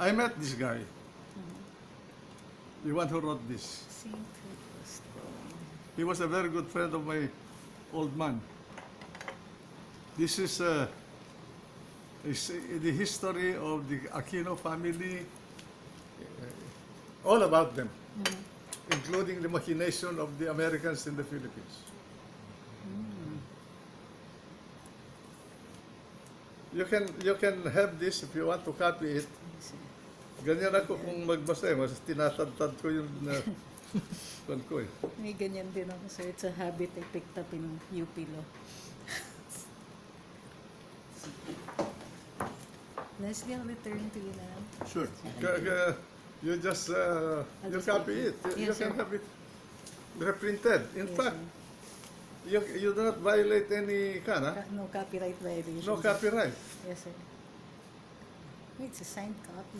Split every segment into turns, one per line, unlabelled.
I met this guy. The one who wrote this. He was a very good friend of my old man. This is the history of the Aquino family, all about them, including the machination of the Americans in the Philippines. You can have this if you want to copy it. Ganyan ako kung magbasa eh, mas tinatantad ko yung kwan ko eh.
May ganyan din ako, sir. It's a habit I picked up in UP Law. Leslie, I'll return to you now.
Sure. You just you copy it. You
Yes,
can
sir.
have it reprinted. In
Yes,
fact, you do not violate any
No copyright violation.
no copyright.
Yes, sir. Wait, it's a signed copy.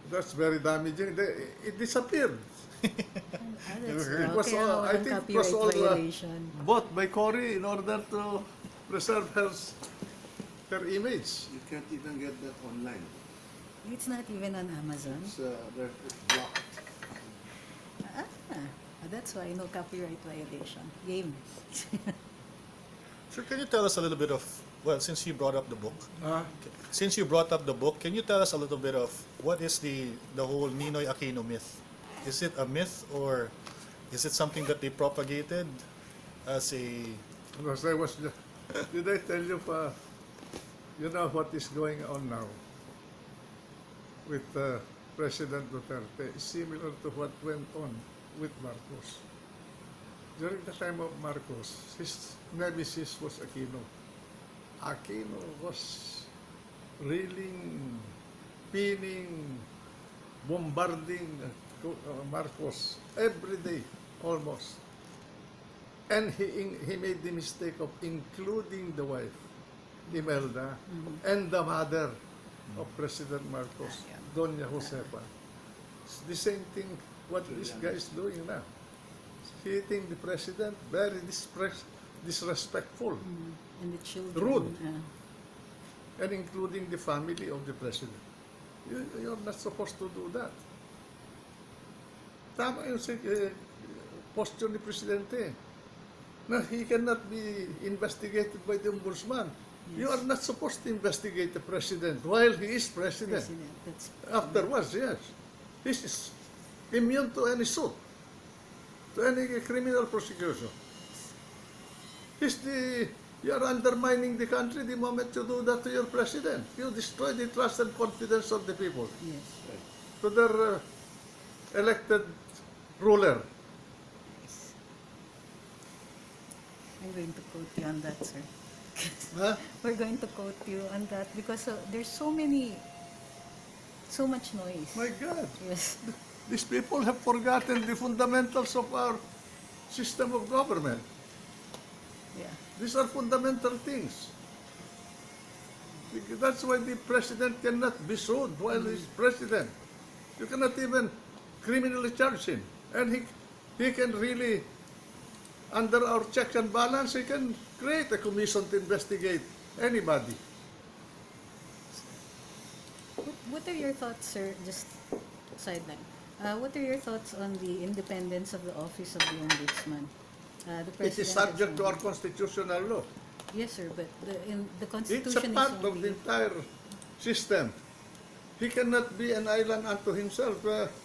That's very damaging. It disappeared.
That's
It was
okay.
all- I
Walang
think it was
copyright
all
violation.
bought by Cory in order to preserve her image.
You can't even get that online.
It's not even on Amazon.
It's blocked.
That's why no copyright violation. Game.
Sir, can you tell us a little bit of, well, since you brought up the book, can you tell us a little bit of what is the whole Ninoy Aquino myth? Is it a myth or is it something that they propagated as a...
Because did I tell you, you know what is going on now with President Duterte is similar to what went on with Marcos. During the time of Marcos, his nemesis was Aquino. Aquino was railing, pinning, bombarding Marcos every day, almost. And he made the mistake of including the wife, Imelda, and the mother of President Marcos, Doña Josefa. It's the same thing what this guy is doing now. Hitting the president, very disrespectful,
And the children.
Rude. And including the family of the president. You're not supposed to do that. Tama yung posture ni Presidente. Na he cannot be investigated by the ombudsman.
Yes.
You are not supposed to investigate the president while he is president.
That's
Afterwards, yes. This is immune to any suit, to any criminal prosecution. You are undermining the country the moment you do that to your president. You destroy the trust and confidence of the people,
yes.
to their elected ruler.
Yes. I'm going to quote you on that, sir.
Huh?
We're going to quote you on that because there's so much noise.
My God,
Yes.
these people have forgotten the fundamentals of our system of government.
Yeah.
These are fundamental things. That's why the president cannot be sued while he's president. You cannot even criminally charge him. And he can really, under our checks and balance, he can create a commission to investigate anybody.
What are your thoughts, sir? Just sideline. What are your thoughts on the independence of the office of the ombudsman? The
It
president
is subject
has
to our
one.
constitutional law.
Yes, sir, but in the
It's
Constitution
a part
is
of the
only...
entire system. He cannot be an island unto himself,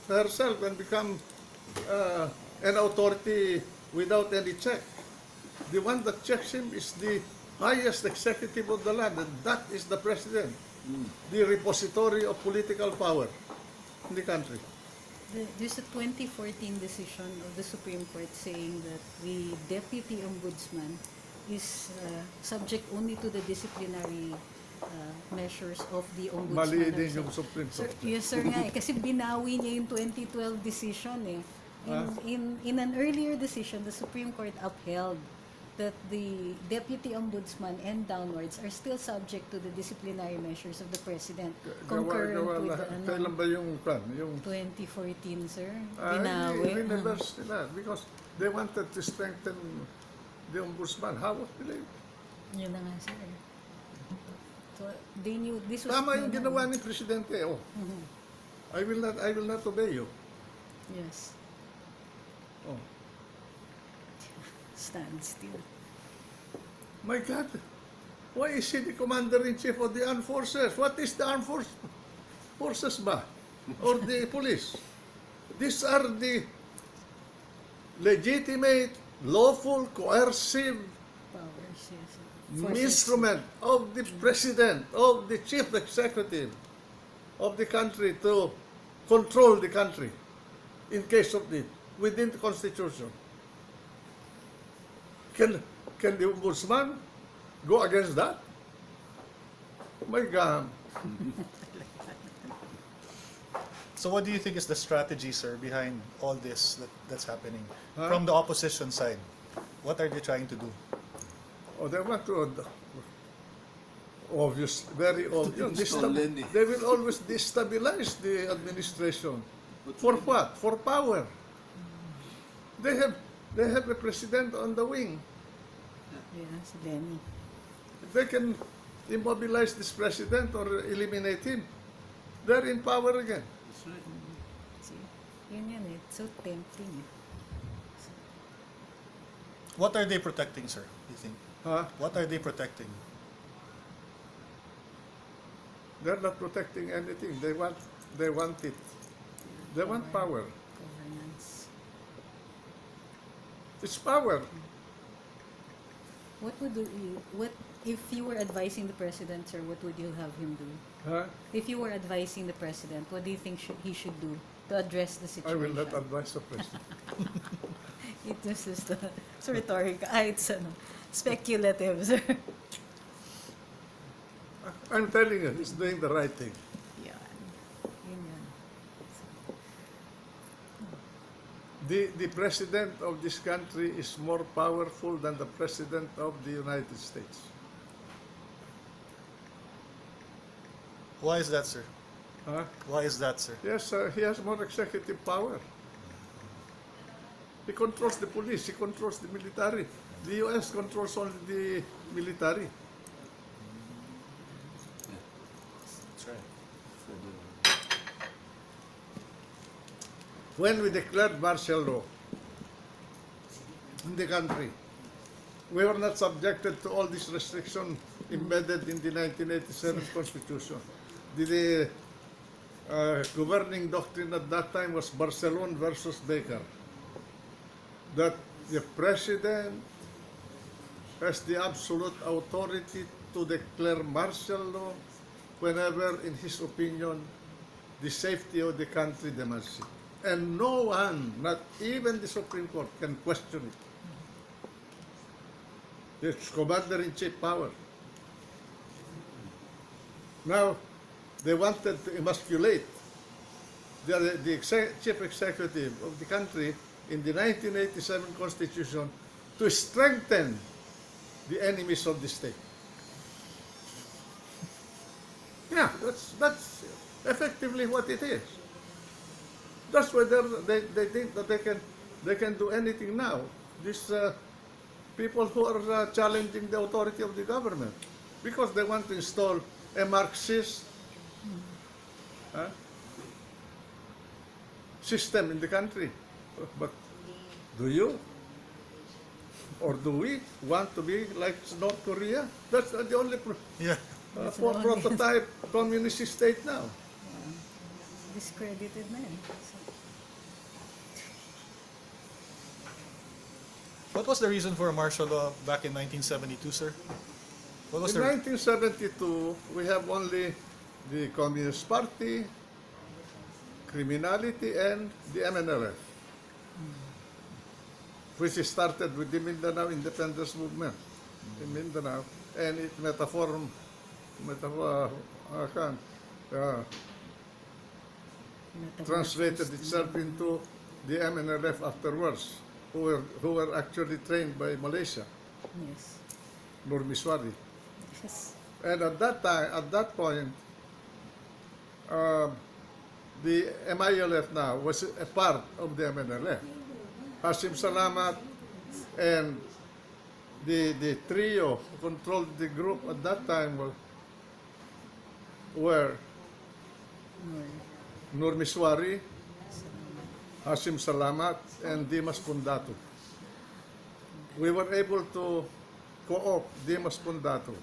herself, and become an authority without any check. The one that checks him is the highest executive of the land, and that is the president, the repository of political power in the country.
There's a 2014 decision of the Supreme Court saying that the deputy ombudsman is subject only to the disciplinary measures of the ombudsman.
Mali din
herself.
yung Supreme
Sir,
Court.
yes, sir nga eh. Kasi binawi niya yung 2012 decision eh. In an earlier decision, the Supreme Court upheld that the deputy ombudsman and downwards are still subject to the disciplinary measures of the president, concurrent with the
Kailan ba yung plan? Yung
2014, sir.
Binawi.
Binawi.
Reverse nila because they wanted to strengthen the ombudsman. How?
Yun na nga, sir. So they knew this was
Tama yung
known.
ginawa ni Presidente. Oh, I will not obey you.
Yes.
Oh,
Stand still.
my God. Why is he the Commander-in-Chief of the Armed Forces? What is the Armed Forces ba? Or the police? These are the legitimate, lawful, coercive
Powers, yes. Forces.
instrument of the President, of the Chief Executive of the country to control the country in case of need, within the Constitution. Can the Ombudsman go against that? My God.
So what do you think is the strategy, sir, behind all this that's happening?
Huh?
From the opposition side, what are they trying to do?
Oh, they want to, very obvious.
Stolen eh.
They will always destabilize the administration. For what? For power. They have a president on the wing.
Yes, Denny.
They can immobilize this president or eliminate him. They're in power again.
That's right.
See, yun yan eh. It's so tempting eh.
What are they protecting, sir, you think?
Huh?
What are they protecting?
They're not protecting anything. They want it. They want power.
Governance.
It's power.
What if you were advising the president, sir, what would you have him do?
Huh?
If you were advising the president, what do you think he should do to address the
I
situation?
will not advise the president.
It just is it's rhetorical. It's speculative, sir.
I'm telling you, he's doing the right thing.
Yan. Yun yan.
The president of this country is more powerful than the president of the United States.
Why is that, sir?
Huh?
Why is that, sir?
Yes, he has more executive power. He controls the police, he controls the military. The U.S. controls only the military.
That's right.
When we declared martial law in the country, we were not subjected to all these restrictions embedded in the 1987 Constitution. The governing doctrine at that time was Barcelona versus Baker, that the president has the absolute authority to declare martial law whenever, in his opinion, the safety of the country demands it. And no one, not even the Supreme Court, can question it. It's commander-in-chief power. Now, they wanted to emasculate the chief executive of the country in the 1987 Constitution to strengthen the enemies of the state. Yeah, that's effectively what it is. That's why they think that they can do anything now. These people who are challenging the authority of the government because they want to install a Marxist system in the country. But do you? Or do we want to be like North Korea? That's the only
Yeah.
prototype communist state now.
Discredited na yan. So,
What was the reason for martial law back in 1972, sir? What was
In
the
1972, we have only the Communist Party, criminality, and the MNLF, which started with the Mindanao Independence Movement in Mindanao, and it translated itself into the MNLF afterwards, who were actually trained by Malaysia,
yes.
Nurmiswari.
Yes.
And at that point, the MILF now was a part of the MNLF. Hasim Salamat and the trio who controlled the group at that time were Nur Miswari, Hashim Salamat, and Dimas Pundato. We were able to co-opt Dimas Pundato.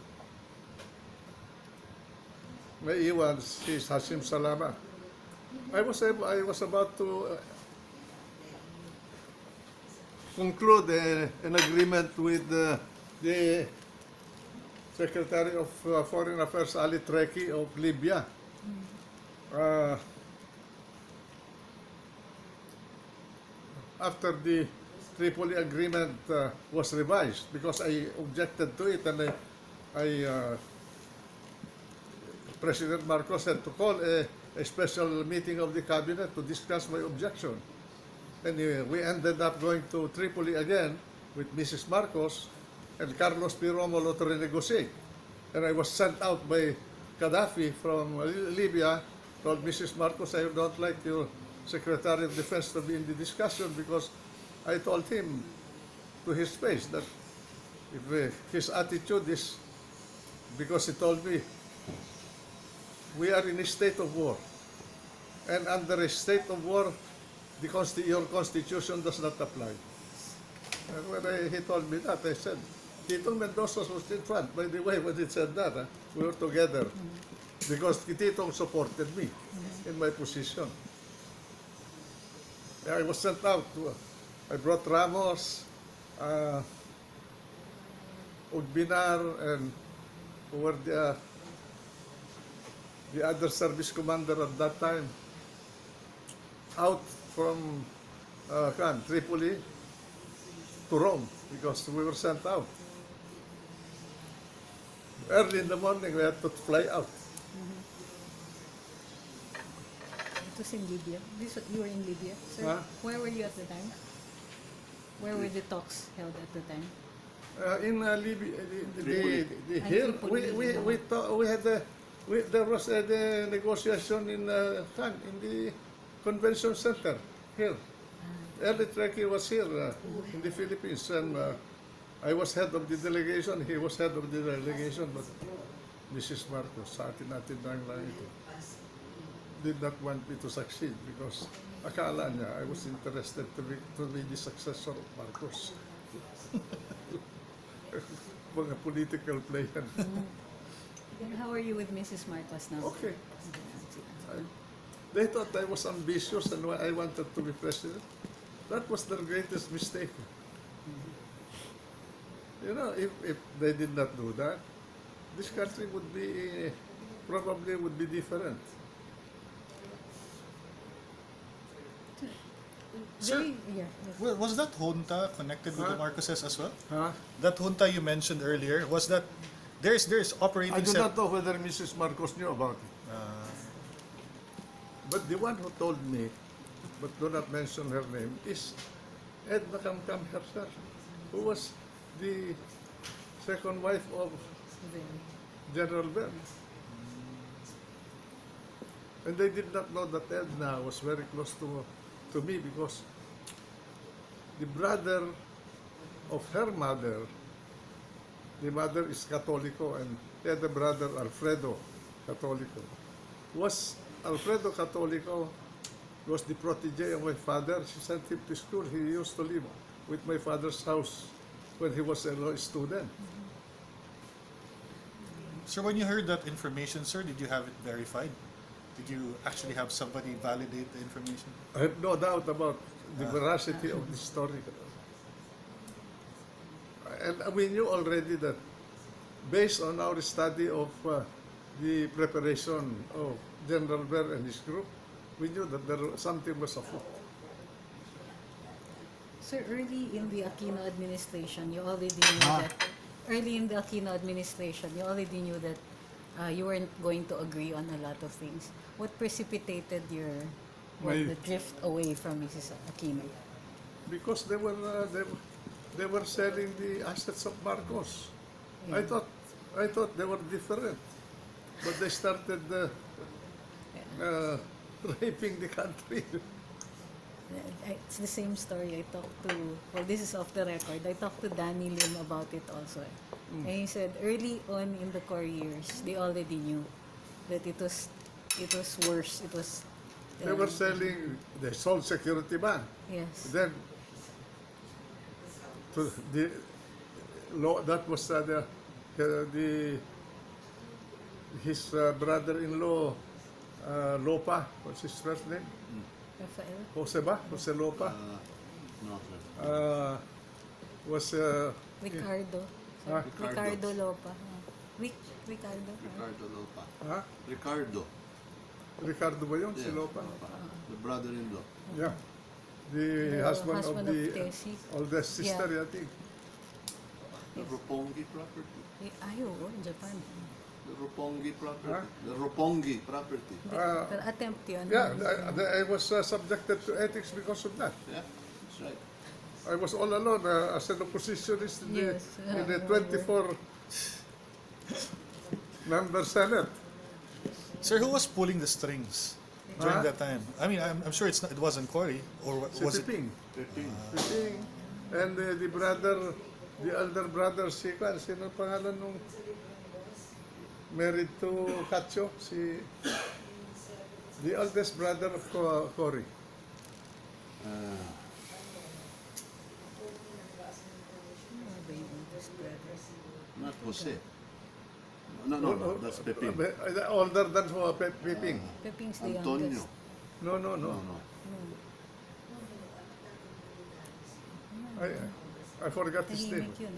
May iwan si Hashim Salamat. I was about to conclude an agreement with the Secretary of Foreign Affairs Ali Treki of Libya. After the Tripoli agreement was revised, because I objected to it, and President Marcos had to call a special meeting of the cabinet to discuss my objection. And we ended up going to Tripoli again with Mrs. Marcos and Carlos P. Romulo to renegotiate. And I was sent out by Gaddafi from Libya, told Mrs. Marcos, I don't like your Secretary of Defense to be in the discussion, because I told him to his face that if his attitude is, because he told me, we are in a state of war. And under a state of war, your constitution does not apply. And when he told me that, I said, Tito Mendoza was in front. By the way, when he said that, we were together. Because Tito supported me in my position. I was sent out. I brought Ramos, Ugbinar, and who were the other service commander at that time, out from Tripoli to Rome, because we were sent out. Early in the morning, we had to fly out.
It was in Libya. You were in Libya, sir?
Huh?
Where were you at the time? Where were the talks held at the time?
In Libya, here
Tripoli.
there was a negotiation in the convention center here. Early Treki was here in the Philippines, and I was head of the delegation. He was head of the delegation, but Mrs. Marcos, sa atin lang ito, did not want me to succeed because akala niya I was interested to be the successor of Marcos. Mga political play yan.
And how are you with Mrs. Marcos now?
Okay. They thought I was ambitious and I wanted to be president. That was their greatest mistake. You know, if they did not do that, this country would be, probably would be different.
Sir,
Yeah.
Was that junta connected with the Marcoses as well?
Huh?
That junta you mentioned earlier, was that there's operating
I do
set-
not know whether Mrs. Marcos knew about it. But the one who told me, but do not mention her name, is Edna Kamkam herself, who was the second wife of General Bell. And they did not know that Edna was very close to me because the brother of her mother, the mother is Catholico, and the other brother, Alfredo Catholico, was Alfredo Catholico was the protege of my father. She sent him to school. He used to live with my father's house when he was a law student.
Sir, when you heard that information, sir, did you have it verified? Did you actually have somebody validate the information?
I have no doubt about the veracity of the story. And we knew already that based on our study of the preparation of General Ver and his group, we knew that something was afoot.
So early in the Aquino administration, you already knew that. Early in the Aquino administration, you already knew that you weren't going to agree on a lot of things. What precipitated the drift away from Mrs. Aquino?
Because they were selling the assets of Marcos.
Yeah.
I thought they were different, but they started raping the country.
It's the same story. I talked to, well, this is off the record. I talked to Danny Lim about it also. And he said early on in the core years, they already knew that it was worse. It was
They were selling, they sold security bond.
yes.
Then, to the law, that was his brother-in-law, Lopa, what's his first name?
Rafael.
Jose ba? Jose Lopa.
No, sir.
Was,
Ricardo.
Ah.
Ricardo Lopa. Ricardo.
Ricardo Lopa.
ha? Ricardo ba yun? Si
Yeah,
Lopa?
The brother-in-law.
Yeah. The
The
husband of
husband
the
of Tessie.
oldest sister,
Yeah.
I think.
The Roppongi property.
Ay, oo, in Japan.
The Roppongi property.
Huh?
The Roppongi property.
Pero attempt yun.
Yeah, I was subjected to ethics because of that.
Yeah, that's right.
I was all alone as an oppositionist in
Yes,
the 24-member Senate.
Sir, who was pulling the strings during
Huh?
that time? I mean, I'm sure it wasn't Cory, or
Si
was it?
Piping.
13.
Piping. And the elder brother, sino pangalan nung married to Cacho? The eldest brother of Cory.
Not Jose. No, that's Pepin.
Older than Piping.
Peping's the
Antonio.
youngest.
No.
No.
I forgot his name.
Tahimik yun eh.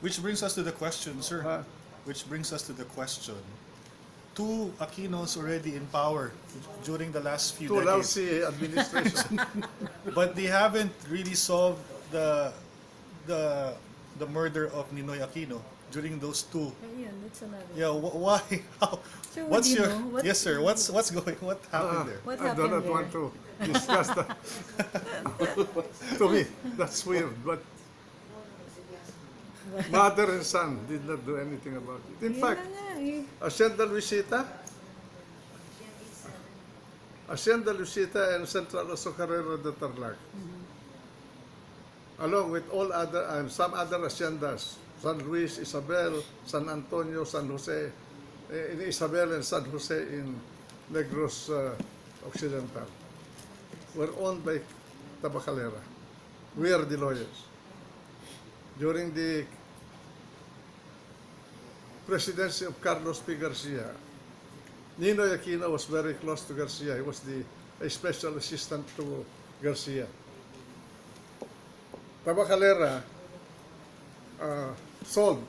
Which brings us to the question, sir.
Huh?
Which brings us to the question. Two Aquinos already in power during the last few
Too
decades,
lousy administration.
but they haven't really solved the murder of Ninoy Aquino during those two.
Ayun, that's another.
Yeah, why? How?
Sir,
What's
would you
your
know? What-
yes, sir? What happened there?
What
I do
happened
not
there?
want to discuss that. To me, that's weird. But mother and son did not do anything about it. In
Yun
fact,
na nga eh.
Hacienda Luisita and Central Azucarero de Tarlac, along with all other some other haciendas, San Luis, Isabel, San Antonio, San Jose, in Isabel and San Jose in Negros Occidental, were owned by Tabacalera. We are the lawyers. During the presidency of Carlos P. Garcia, Ninoy Aquino was very close to Garcia. He was a special assistant to Garcia. Tabacalera sold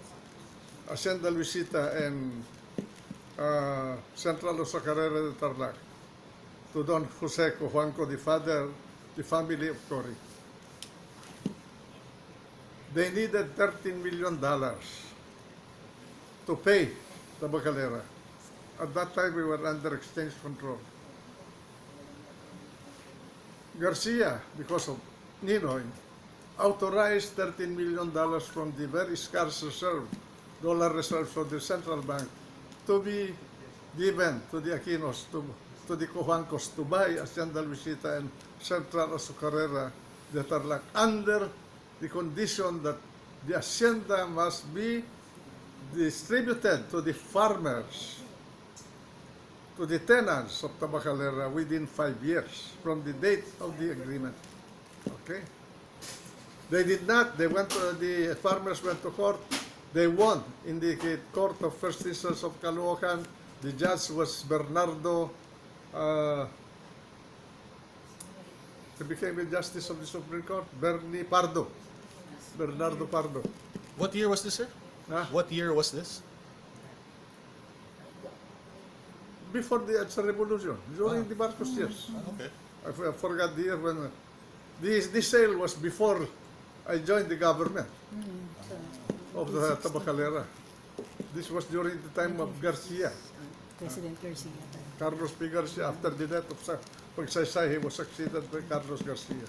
Hacienda Luisita and Central Azucarero de Tarlac to Don Jose Cojuanco, the family of Cory. They needed $13 million to pay Tabacalera. At that time, we were under exchange control. Garcia, because of Ninoy, authorized $13 million from the very scarce dollar reserves of the central bank to be given to the Aquinos, to the Cojuancos, to buy Hacienda Luisita and Central Azucarera de Tarlac under the condition that the hacienda must be distributed to the farmers, to the tenants of Tabacalera within 5 years from the date of the agreement. Okay? They did not. The farmers went to court. They won in the court of first instance of Caloocan. The judge was Bernardo. He became a justice of the Supreme Court. Bernardo Pardo.
What year was this, sir?
Huh?
What year was this?
Before the EDSA revolution, during the Marcos years.
Okay.
I forgot the year when this sale was before I joined the government of the Tabacalera. This was during the time of Garcia,
President Garcia.
Carlos P. Garcia. After the death of Pagsaysay, he was succeeded by Carlos Garcia.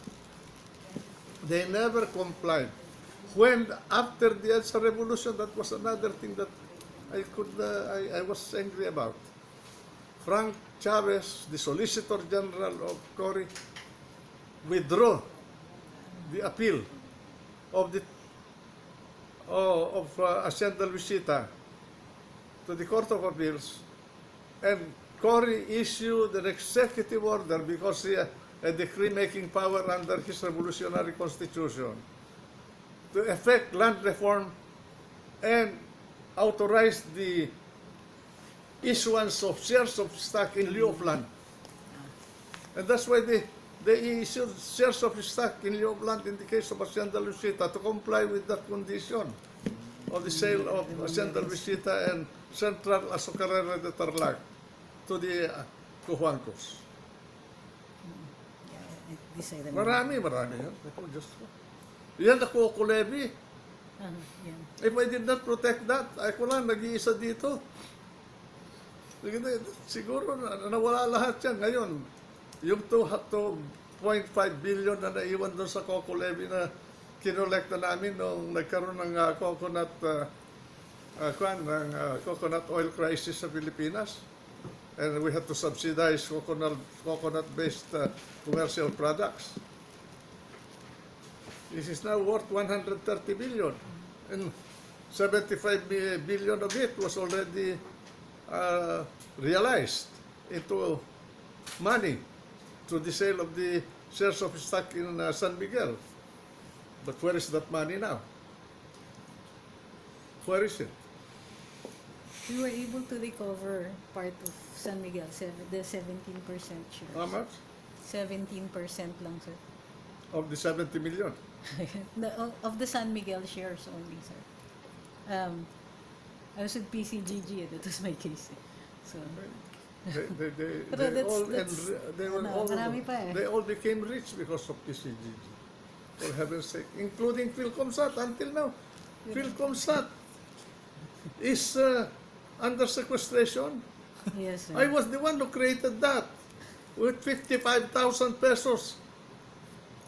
They never complied. When after the EDSA revolution, that was another thing that I was angry about. Frank Chavez, the Solicitor General of Cory, withdrew the appeal of Hacienda Luisita to the Court of Appeals And Cory issued an executive order because he had a decree-making power under his revolutionary constitution to effect land reform and authorize the issuance of shares of stock in lieu of land. And that's why they issued shares of stock in lieu of land in the case of Hacienda Luisita to comply with that condition of the sale of Hacienda Luisita and Central Azucarera de Tarlac to the Cojuancos.
Decided.
Marami yan. Ako, Diyos ko. Yan ako, Kulebi.
Yeah.
If I did not protect that, ako lang, nag-iisa dito. Siguro nawala lahat yan. Ngayon, yung 2.5 billion na naiwan doon sa Coco Levy na kinolekta namin nung nagkaroon ng coconut oil crisis sa Pilipinas. And we had to subsidize coconut-based commercial products. This is now worth 130 billion. And 75 billion of it was already realized into money through the sale of the shares of stock in San Miguel. But where is that money now? Where is it?
We were able to recover part of San Miguel, the 17% shares.
How much?
17% lang, sir.
Of the 70 million?
Of the San Miguel shares only, sir. I was with PCGG, that was my case. So,
They all became rich because of PCGG. For heaven's sake, including Philcomsat until now. Philcomsat is under sequestration.
yes, sir.
I was the one who created that with 55,000 pesos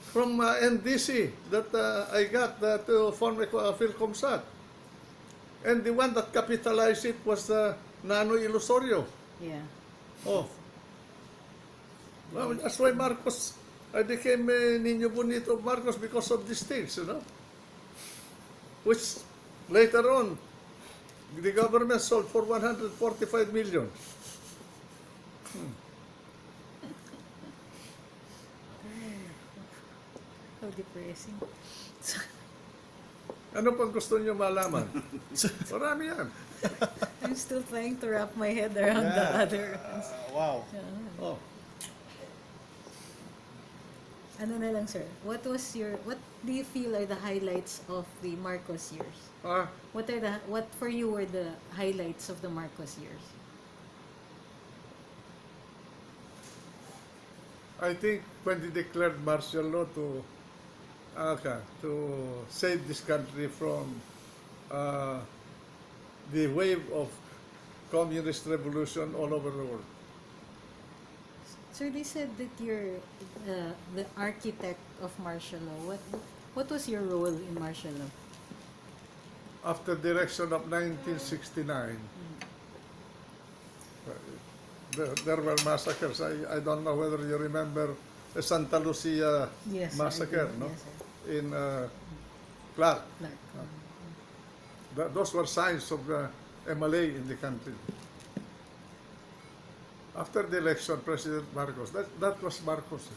from NDC that I got to form Philcomsat. And the one that capitalized it was Nano Ilusorio.
Yeah.
Oh. Well, that's why Marcos, I became Niño Bonito of Marcos because of these things, you know. Which later on, the government sold for 145 million.
How depressing.
Ano pang gusto niyo malaman? Marami yan.
I'm still trying to wrap my head around the other ones.
Wow.
Oh.
Ano na lang, sir? What do you feel are the highlights of the Marcos years? What for you were the highlights of the Marcos years?
I think when they declared martial law to save this country from the wave of communist revolution all over the world.
Sir, they said that you're the architect of martial law. What was your role in martial law?
After the election of 1969, there were massacres. I don't know whether you remember the Santa Lucia
Yes, sir, I
massacre,
do.
no?
Yes, sir.
In Clark.
Clark.
Those were signs of MLA in the country. After the election, President Marcos, that was Marcos.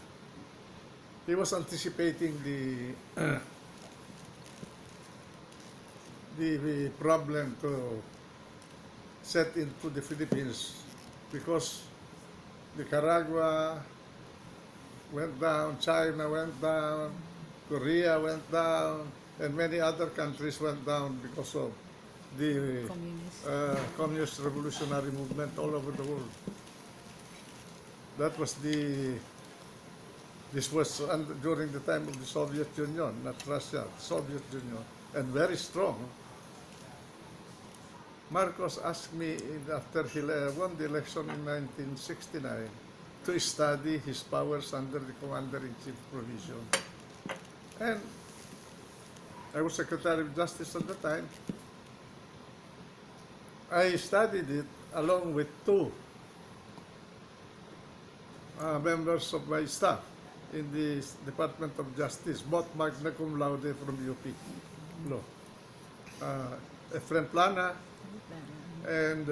He was anticipating the problem to set into the Philippines because Nicaragua went down, China went down, Korea went down, and many other countries went down because of the communist revolutionary movement all over the world. This was during the time of the Soviet Union, not Russia, Soviet Union, and very strong. Marcos asked me after he won the election in 1969 to study his powers under the Commander-in-Chief provision. And I was Secretary of Justice at the time. I studied it along with two members of my staff in the Department of Justice, both magna cum laude from UP Law. Efren Plana and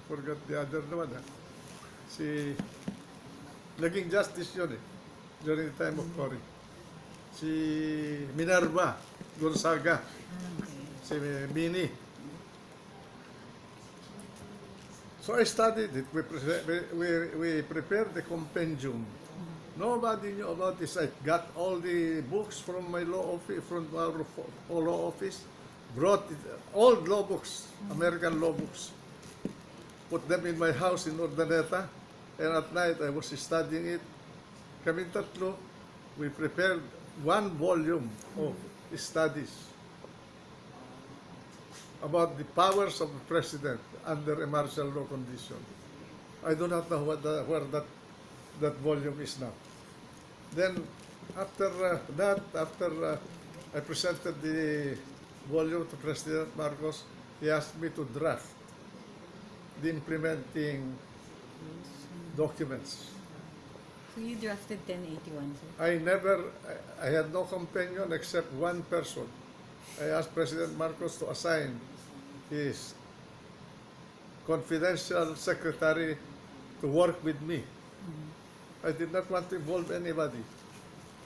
forgot the other one. Si, naging justice yun during the time of Cory. Si Minerva Gonzaga, si Mini. So I studied it. We prepared the compendium. Nobody knew about this. I got all the books from my law office, from our law office, brought it, old law books, American law books, put them in my house in Urdaneta, and at night I was studying it. Kaming tatlo, we prepared 1 volume of studies about the powers of the president under a martial law condition. I do not know where that volume is now. Then, after I presented the volume to President Marcos, he asked me to draft the implementing documents.
So you drafted 1081, sir?
I had no companion except one person. I asked President Marcos to assign his confidential secretary to work with me. I did not want to involve anybody,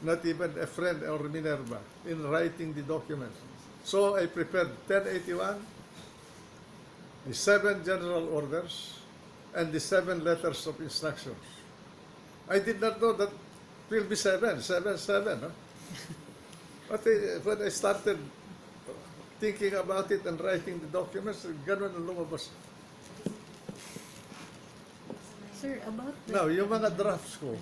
not even a friend or Minerva, in writing the documents. So I prepared 1081, the 7 general orders, and the 7 letters of instructions. I did not know that it will be 7. Huh? But when I started thinking about it and writing the documents, ganun ang lumabas.
Sir, about the...
Now, yung mga drafts ko,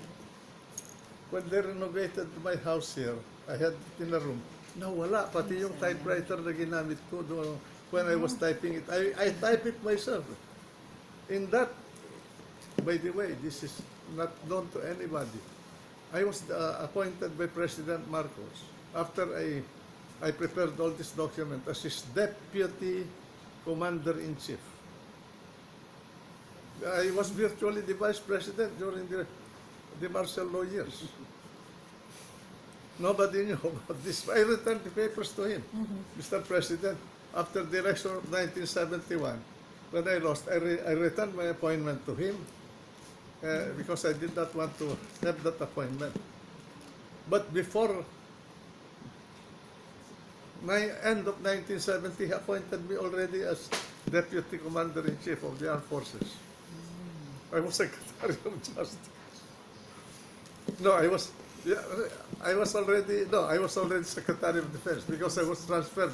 when they renovated my house here, I had it in a room. Nawala, pati yung typewriter na ginamit ko doon when I was typing it. I type it myself. In that, by the way, this is not known to anybody. I was appointed by President Marcos after I prepared all this document as his deputy commander-in-chief. I was virtually the vice president during the martial law years. Nobody knew about this. I returned the papers to him. Mr. President, after the election of 1971, when I lost, I returned my appointment to him because I did not want to have that appointment. But before my end of 1970, he appointed me already as Deputy Commander-in-Chief of the Armed Forces. I was Secretary of Justice. No, I was already Secretary of Defense because I was transferred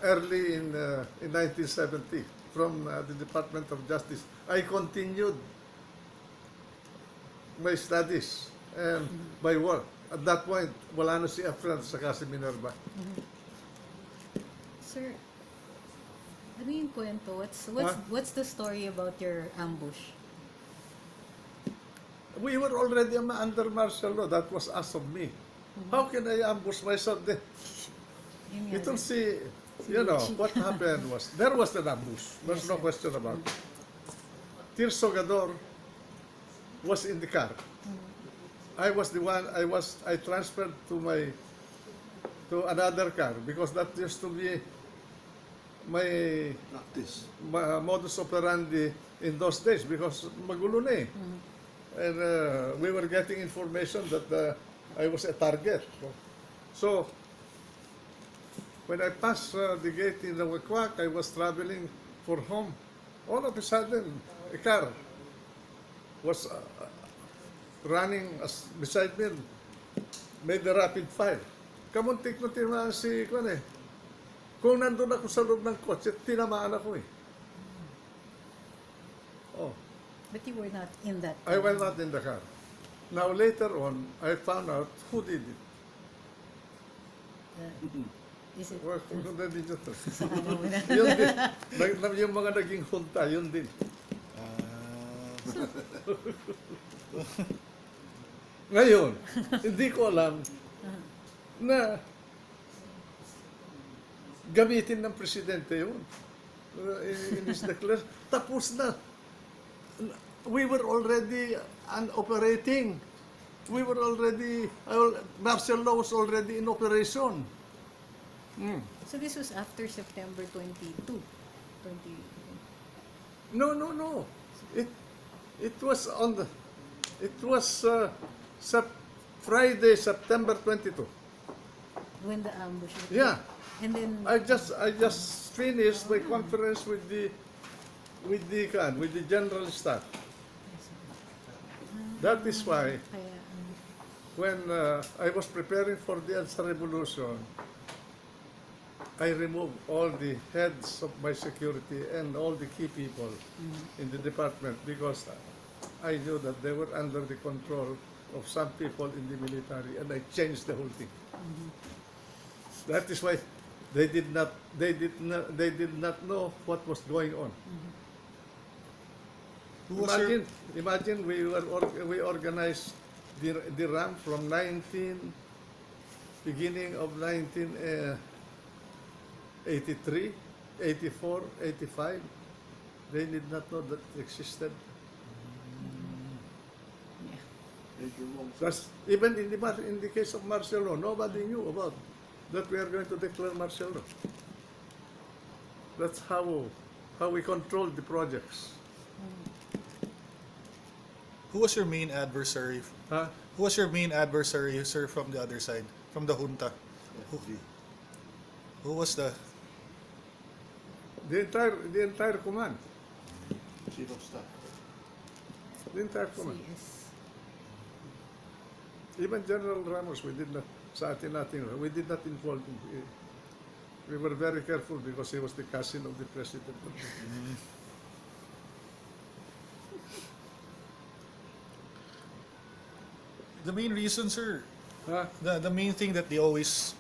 early in 1970 from the Department of Justice. I continued my studies and my work. At that point, wala na si Efren saka si Minerva.
Sir, ano yung kwento? What's the story about your ambush?
We were already under martial law. That was asked of me. How can I ambush myself then? You don't see, what happened was, there was an ambush. There's no question about it. Tirso Gador was in the car. I was the one, I transferred to another car because that used to be my
Practice.
modus operandi in those days because magulo na eh. And we were getting information that I was a target. So, when I passed the gate in the Wakwak, I was traveling for home. All of a sudden, a car was running beside me, made a rapid fire. Kamuntik na tinamaan si Kwan eh. Kung nandun ako sa loob ng kotse, tinamaan ako eh. Oh.
But you were not in that
I
car.
was not in the car. Now later on, I found out who did it.
Is it?
Well, kung na din ito.
Ano mo na?
Yun din. Yung mga naging junta, yun din. Ngayon, hindi ko alam na gamitin ng presidente yun. In his declaration. Tapos na. We were already operating. We were already, martial law was already in operation.
So this was after September 22,
No, no, no. It was on the. It was Friday, September 22.
When the ambush.
Yeah.
And then
I just finished my conference with the general staff. That is why
kaya,
when I was preparing for the EDSA revolution, I removed all the heads of my security and all the key people in the department because I knew that they were under the control of some people in the military, and I changed the whole thing. That is why they did not know what was going on.
Who was your,
Imagine we organized the RAM from beginning of 1983, 84, 85. They did not know that it existed. That's, even in the case of martial law, nobody knew about that we are going to declare martial law. That's how we controlled the projects.
who was your main adversary?
Huh?
Who was your main adversary, sir, from the other side, from the junta?
FG.
Who was the?
The entire command.
Chief of Staff.
The entire command.
CS.
Even General Ramos, we did not, sa atin natin, we did not involve him. We were very careful because he was the cousin of the president.
The main reason, sir,
Huh?
the main thing that they always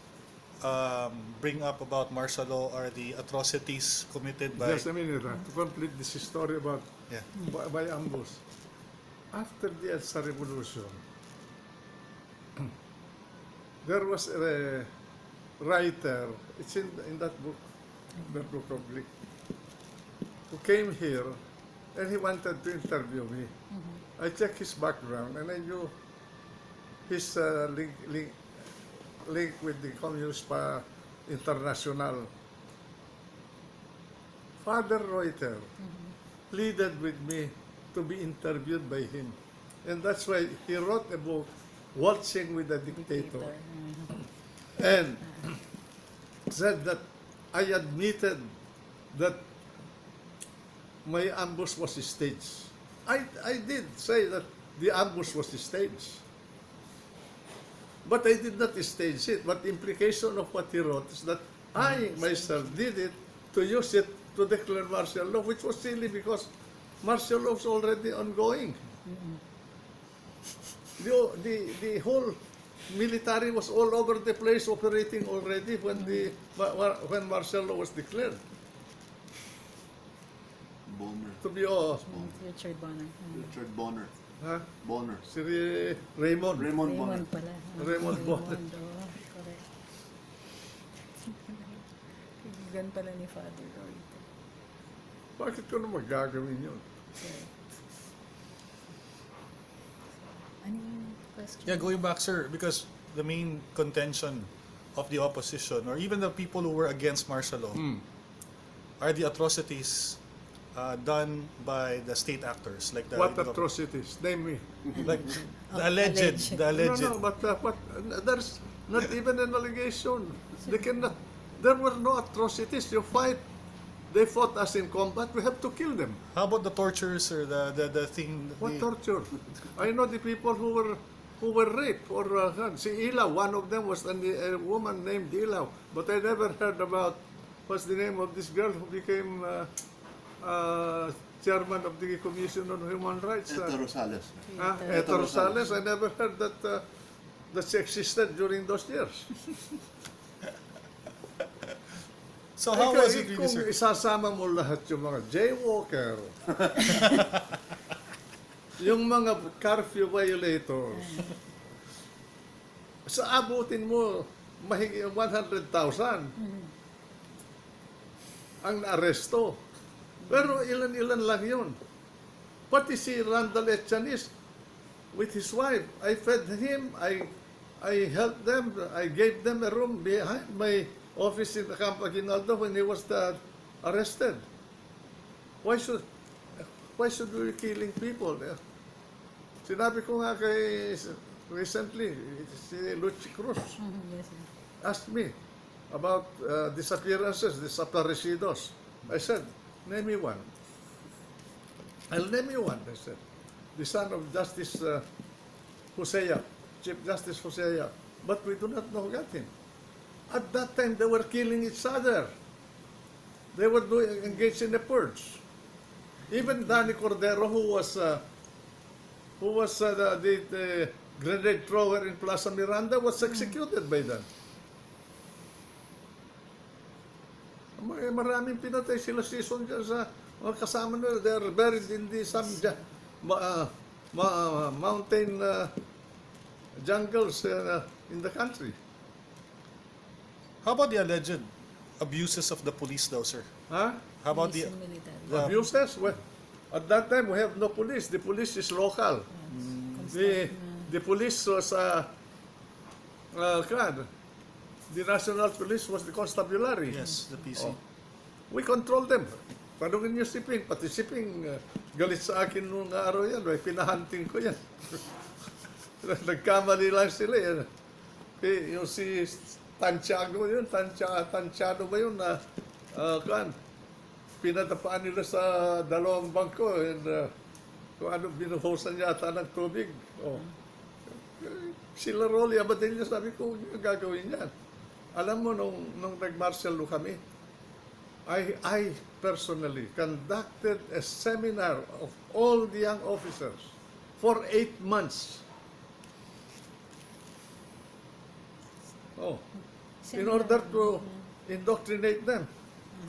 bring up about martial law are the atrocities committed by.
Just a minute, to complete this story about
Yeah.
by ambush. After the EDSA revolution, there was a writer, it's in that book of Greek, who came here and he wanted to interview me. I checked his background and I knew his link with the Communist International. Father Reuter pleaded with me to be interviewed by him. And that's why he wrote a book, Waltzing with the Dictator. And said that I admitted that my ambush was staged. I did say that the ambush was staged. But I did not stage it. But the implication of what he wrote is that I myself did it to use it to declare martial law, which was silly because martial law was already ongoing. The whole military was all over the place operating already when martial law was declared.
Bonner.
To be
Richard Bonner.
Richard Bonner.
huh?
Bonner.
Si Raymond.
Raymond Bonner.
Raymond pala.
Raymond Bonner.
Oh, correct. Kaibigan pala ni Father Reuter.
Bakit ko naman gagawin yun?
Correct. Ano yung question?
Yeah, going back, sir, because the main contention of the opposition, or even the people who were against martial law, are the atrocities done by the state actors, like the
What atrocities? Name me.
like the alleged.
No, but there's not even an allegation. They cannot. There were no atrocities. You fight. They fought us in combat. We have to kill them.
How about the tortures or the thing?
What torture? I know the people who were raped or si Ilaw. One of them was a woman named Ilaw. But I never heard about what's the name of this girl who became chairman of the Commission on Human Rights.
Eto Rosales.
Eto Rosales. I never heard that she existed during those years.
So how was it really,
Kung
sir?
isasama mo lahat yung mga jaywalker, yung mga curfew violators, sa abutin mo mahigit 100,000 ang naaresto. Pero ilan-ilan lang yun. Pati si Randall Etchanis with his wife, I fed him, I helped them, I gave them a room behind my office in the Camp Aguinaldo when he was arrested. Why should why should we be killing people? Sinabi ko nga kay, recently, si Luchi Cruz
Yes, sir.
asked me about disappearances, desaparecidos. I said, name me one. I'll name you one, I said. The son of Justice Hosea, Chief Justice Hosea. But we do not know about him. At that time, they were killing each other. They were engaged in a purge. Even Danny Cordero, who was the grenade thrower in Plaza Miranda, was executed by them. Maraming pinatay sila season dyan sa mga kasama nila. They are buried in the some mountain jungles in the country.
How about the alleged abuses of the police, though, sir?
Huh?
How about
Police
the
and military.
the-
Abuses? Well, at that time, we have no police. The police is local. The police was the national police was the constabulary.
yes, the PC?
Oh. We control them. Tanungin niyo si Ping, pati si Ping, galit sa akin nung araw yan, pinahunting ko yan. Nagkamali lang sila yan. Yung si Tantiago yun, Tantiado ba yun na pinatapaan nila sa dalawang bangko and kung ano, binuhusan yata ng tubig. Oh. Sila Rolly Abadilla, sabi ko, yung gagawin yan. Alam mo, nung nag-martial law kami, I personally conducted a seminar of all the young officers for 8 months. Oh. In order to indoctrinate them.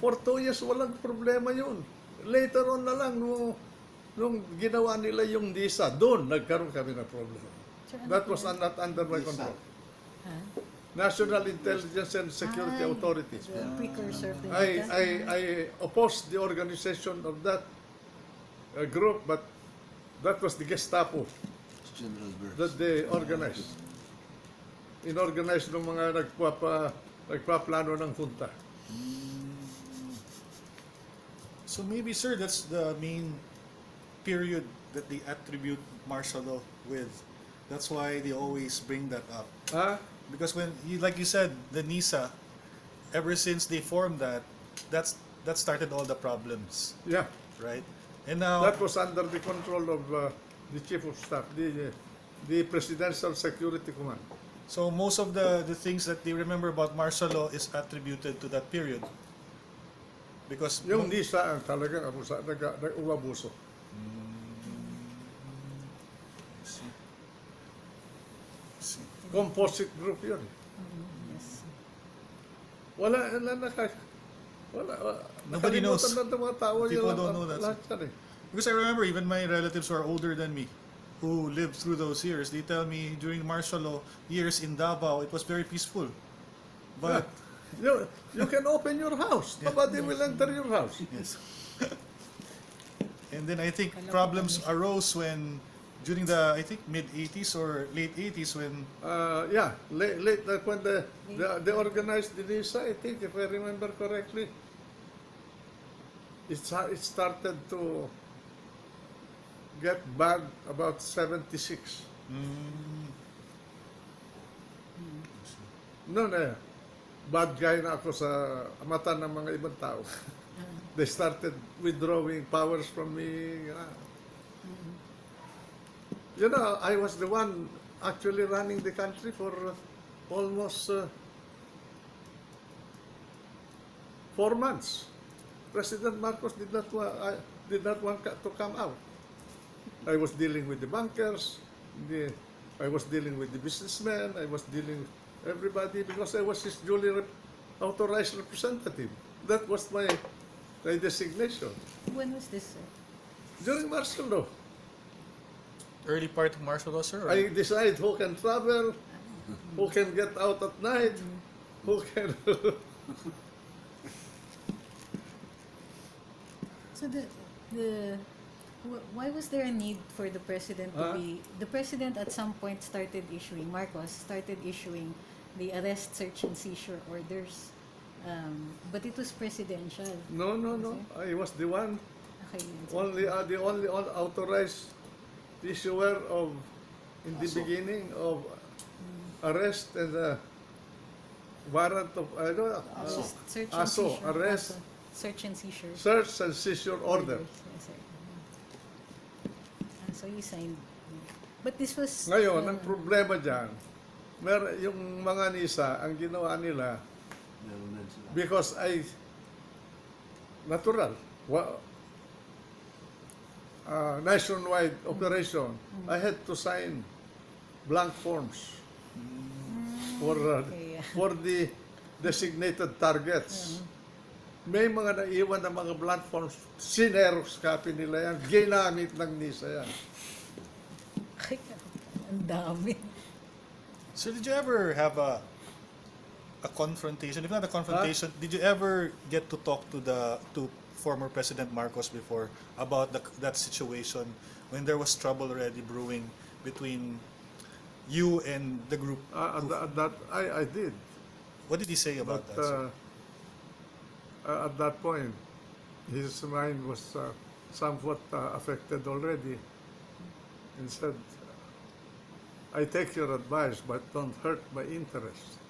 For 2 years, walang problema yun. Later on na lang, nung ginawa nila yung DISA, doon nagkaroon kami ng problema.
Sir, ano
That
po
was
yan?
not under my
DISA.
control.
Huh?
National Intelligence and Security
Ay,
Authority.
The precursor of the
I opposed the organization of that group, but that was the Gestapo
General Burns.
that they organized. Inorganize ng mga nagpaplano ng junta.
So maybe, sir, that's the main period that they attribute martial law with. That's why they always bring that up.
Ha?
Because like you said, the NISA, ever since they formed that started all the problems,
Yeah.
right? And now,
That was under the control of the Chief of Staff, the Presidential Security Command.
so most of the things that they remember about martial law is attributed to that period. Because
Yung DISA ang talagang nag-uabuso. Composite group yun.
Yes.
Wala.
Nobody knows.
Nakalimutan na ng mga tao yun.
People don't know that.
Lahat yan eh.
Because I remember even my relatives who are older than me, who lived through those years, they tell me during martial law years in Davao, it was very peaceful. But
You can open your house. Nobody will enter your house.
yes. And then I think problems arose when during the mid 80s or late 80s when
Late like when they organized the DISA, I think, if I remember correctly, it started to get bad about 76. Noon bad guy na ako sa mata ng mga ibang tao. They started withdrawing powers from me. You know, I was the one actually running the country for almost 4 months. President Marcos did not want to come out. I was dealing with the bankers, I was dealing with the businessmen, I was dealing with everybody because I was his duly authorized representative. That was my designation.
When was this, sir?
During martial law,
early part of martial law, sir? Or?
I decide who can travel, who can get out at night, who can...
So why was there a need for the president to be... The president at some point Marcos started issuing the arrest, search, and seizure orders. But it was presidential.
No. I was the one
Okay.
The only authorized issuer of in the
Aso.
beginning of arrest and warrant of
Aso.
Search and
ASO,
seizure.
arrest,
ASO. Search and seizure.
search and seizure order.
Yes, sir. So you signed. But this was...
Ngayon, ang problema dyan, yung mga NISA, ang ginawa nila,
Meron din sila.
because natural, nationwide operation, I had to sign blank forms
okay, yeah.
for the designated targets. May mga naiwan na mga blank forms, sineros copy nila yan, ginamit ng NISA yan.
Ang dami.
So did you ever have a confrontation? If not a confrontation, did you ever get to talk to former President Marcos before about that situation when there was trouble already brewing between you and the group?
That I did.
What did he say about
But
that? sir?
at that point, his mind was somewhat affected already, and said, "I take your advice, but don't hurt my interest."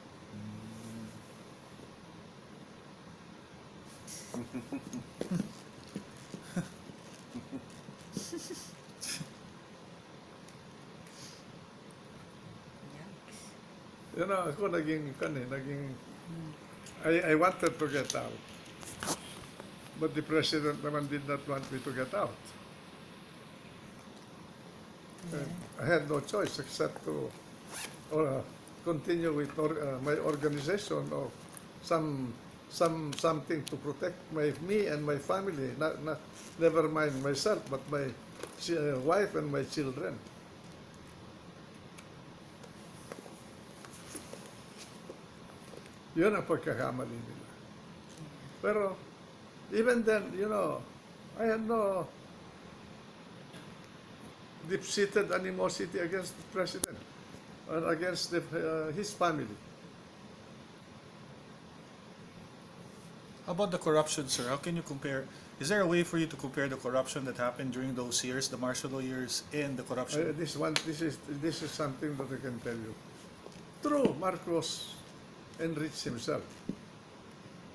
You know, ako naging. I wanted to get out. But the president naman did not want me to get out. And I had no choice except to continue with my organization or something to protect me and my family. Never mind myself, but my wife and my children. Yun ang pagkakamali nila. Pero, even then, you know, I had no deep-seated animosity against the president or against his family.
How about the corruption, sir? How can you compare? Is there a way for you to compare the corruption that happened during those years, the martial law years, and the corruption?
This is something that I can tell you. True, Marcos enriched himself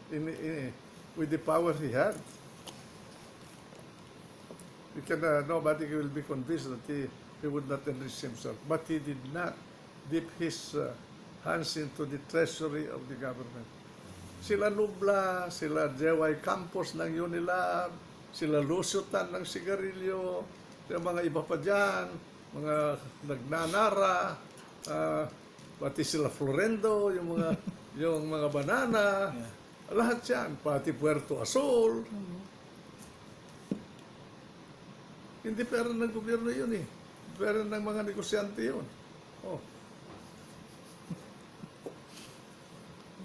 with the power he had. Nobody will be convinced that he would not enrich himself. But he did not dip his hands into the treasury of the government. Sila Nubla, sila J.Y. Campos ng Unilar, sila Lusutan ng sigarilyo, yung mga iba pa dyan, mga nagnanara, pati sila Florendo, yung mga banana, lahat yan, pati Puerto Azul. Hindi pera ng gobyerno yun eh. Pera ng mga negosyante yun. Oh.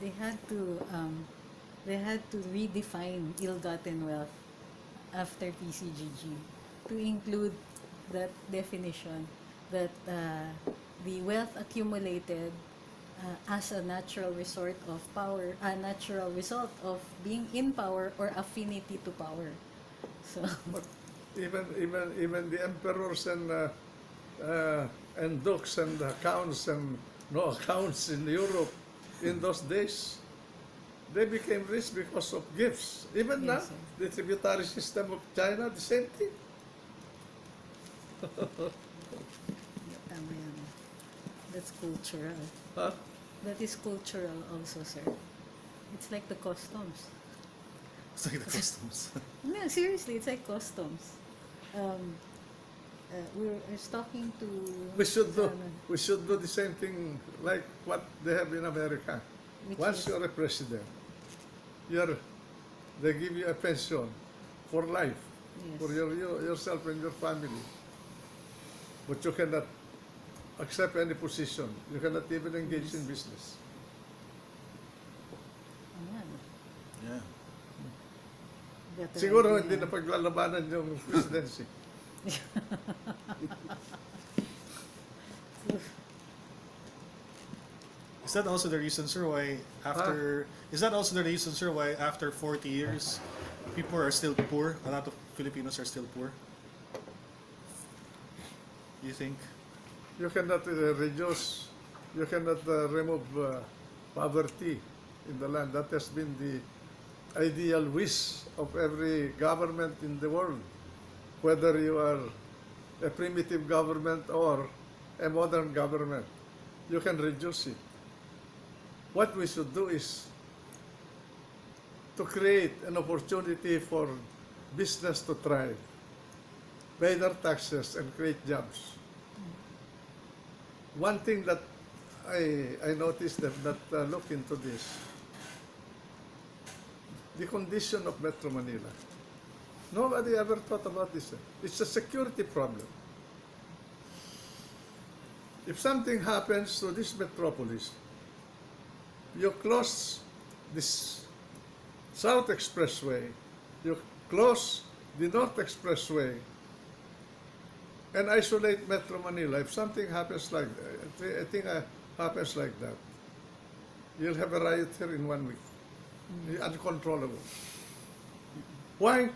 They had to redefine ill-gotten wealth after PCGG to include that definition that the wealth accumulated as a natural resort of power, a natural result of being in power or affinity to power. So
But even the emperors and dukes and accounts and no accounts in Europe in those days, they became rich because of gifts. Even now,
Yes, yes.
the tributary system of China, the same thing.
tama yan. That's cultural.
Huh?
That is cultural also, sir. It's like the customs.
It's like the customs.
No, seriously, it's like customs. We were talking to...
We should do the same thing like what they have in America.
Which
Once
is-
you're a president, they give you a pension for life,
Yes.
for yourself and your family. But you cannot accept any position. You cannot even engage in business.
Ayan.
Yeah.
Better
Siguro
idea.
hindi na paglalabanan yung presidency.
Is that also the reason, sir, why after? Is that also the reason, sir, why after 40 years, people are still poor? A lot of Filipinos are still poor? You think?
You cannot you cannot remove poverty in the land. That has been the ideal wish of every government in the world, whether you are a primitive government or a modern government. You can reduce it. What we should do is to create an opportunity for business to thrive, pay their taxes, and create jobs. One thing that I noticed that look into this, the condition of Metro Manila. Nobody ever thought about this. It's a security problem. If something happens to this metropolis, you close this South Expressway, you close the North Expressway, and isolate Metro Manila. If something happens like that, I think happens like that, you'll have a riot here in 1 week. Uncontrollable. Why?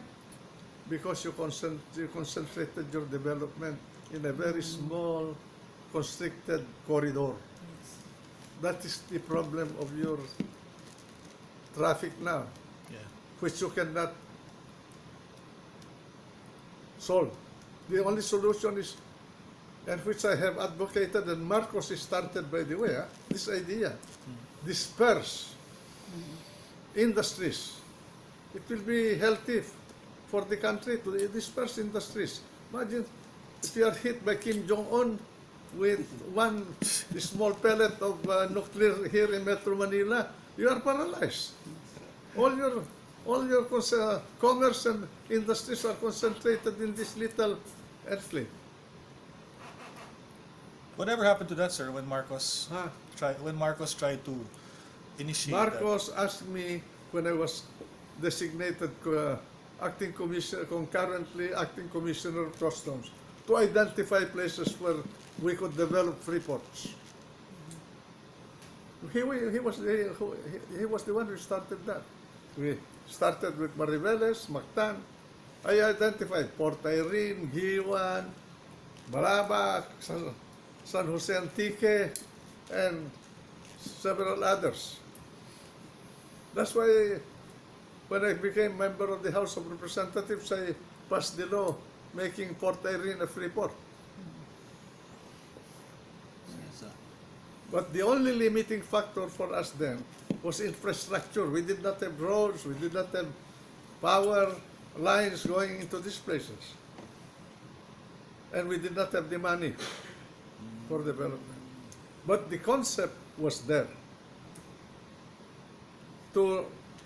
Because you concentrated your development in a very small, constricted corridor. That is the problem of your traffic now,
Yeah.
which you cannot solve. The only solution is, and which I have advocated, and Marcos started, by the way, this idea, disperse industries. It will be healthy for the country to disperse industries. Imagine if you are hit by Kim Jong-un with one small pellet of nuclear here in Metro Manila, you are paralyzed. All your commerce and industries are concentrated in this little enclave.
Whatever happened to that, sir, when Marcos
Huh?
tried to initiate
Marcos asked me when I was designated concurrently acting commissioner of customs to identify places where we could develop free ports. He was the one who started that. We started with Mariveles, Mactan. I identified Port Irene, Hiwan, Balabac, San Jose Antique, and several others. That's why when I became member of the House of Representatives, I passed the law making Port Irene a free port.
Yes,
But the only limiting factor for us then was infrastructure. We did not have roads, we did not have power lines going into these places. And we did not have the money for development. But the concept was there to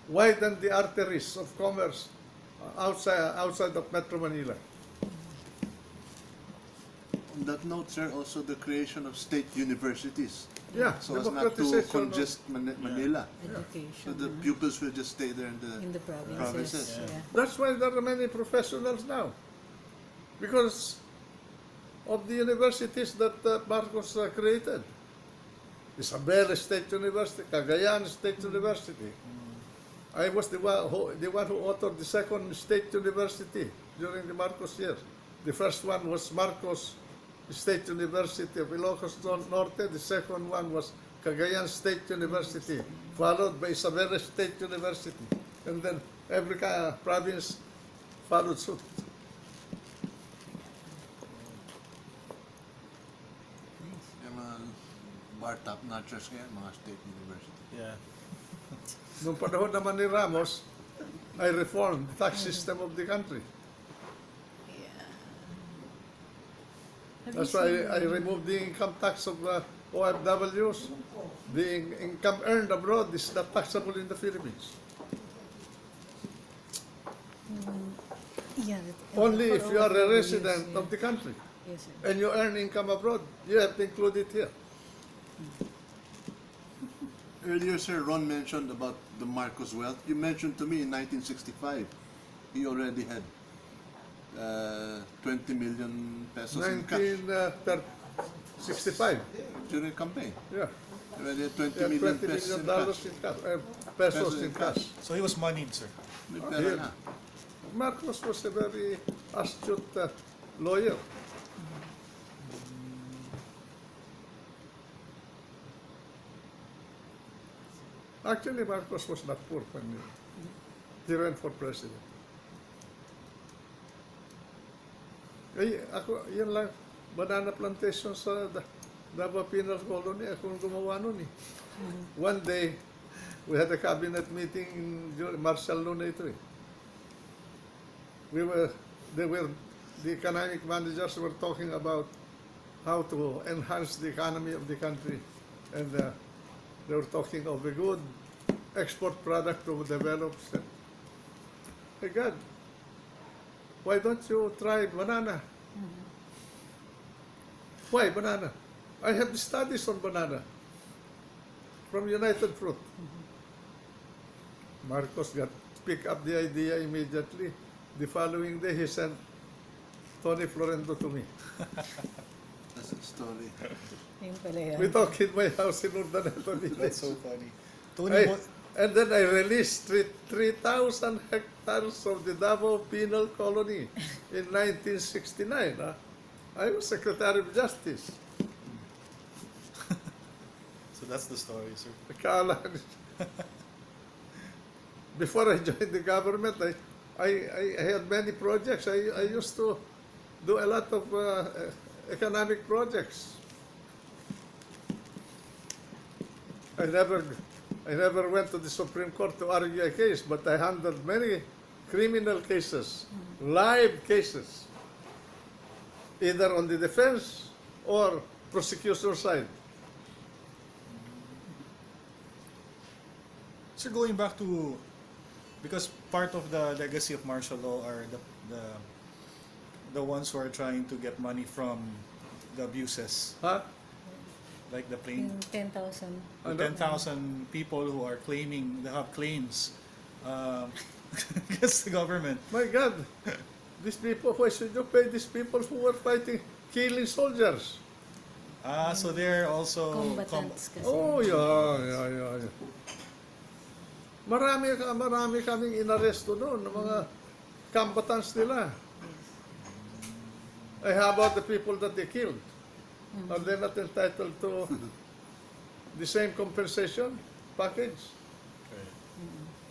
widen the arteries of commerce outside of Metro Manila.
On that note, sir, also the creation of state universities.
Yeah,
So as not to
democratization of-
congest Manila. So
Education
the pupils will just stay there
in the provinces.
provinces.
Yeah.
That's why there are many professionals now, because of the universities that Marcos created. Isabela State University, Cagayan State University. I was the one who authored the second state university during the Marcos years. The first one was Marcos State University of Ilocos Norte. The second one was Cagayan State University, followed by Isabela State University. And then every province followed suit.
Yung mga bar top-notchers ngayon, mga state university.
Yeah.
Nung panahon naman ni Ramos, I reformed the tax system of the country.
Have
That's
you
why
seen-
I removed the income tax of OFWs. The income earned abroad is not taxable in the Philippines.
Yeah,
Only
for
if you are a
all
resident
years,
of the country
Yes, sir.
and you earn income abroad, you have to include it here.
Earlier, sir, Ron mentioned about the Marcos wealth. You mentioned to me in 1965, he already had 20 million pesos in cash
1965.
during campaign.
Yeah.
Already had 20
Yeah,
million
$20
pesos
million
in cash.
pesos in cash.
Pesos in
So he was moneyed, sir.
May pera na.
Marcos was a very astute lawyer. Actually, Marcos was not poor when he ran for president. Ay, ako, yan lang, banana plantation sa Davao Penal Colony, ako ang gumawa nun eh. One day, we had a cabinet meeting in Marshall Luna ito eh. The economic managers were talking about how to enhance the economy of the country. And they were talking of a good export product to develop. Hey God, why don't you try banana? Why banana? I have studies on banana from United Fruit. Marcos picked up the idea immediately. The following day, he sent Tony Florendo to me.
That's the story.
Yun pala yan.
We talked in my house in Urdaneta Village.
That's so funny. Tony,
And then I released 3,000 hectares of the Davao Penal Colony in 1969. I was Secretary of Justice.
so that's the story, sir.
Akala before I joined the government, I had many projects. I used to do a lot of economic projects. I never went to the Supreme Court to argue a case, but I handled many criminal cases, live cases, either on the defense or prosecution side.
Sir, going back to, because part of the legacy of martial law are the ones who are trying to get money from the abuses,
Huh?
like the plane,
Yung 10,000.
the 10,000 people who are claiming, they have claims against the government.
My God, these people, why should you pay these people who were fighting, killing soldiers?
So they're also
Combatants kasi.
Oh, yeah. Marami kaming inaresto doon, ng mga combatants nila. How about the people that they killed? Are they not entitled to the same compensation package?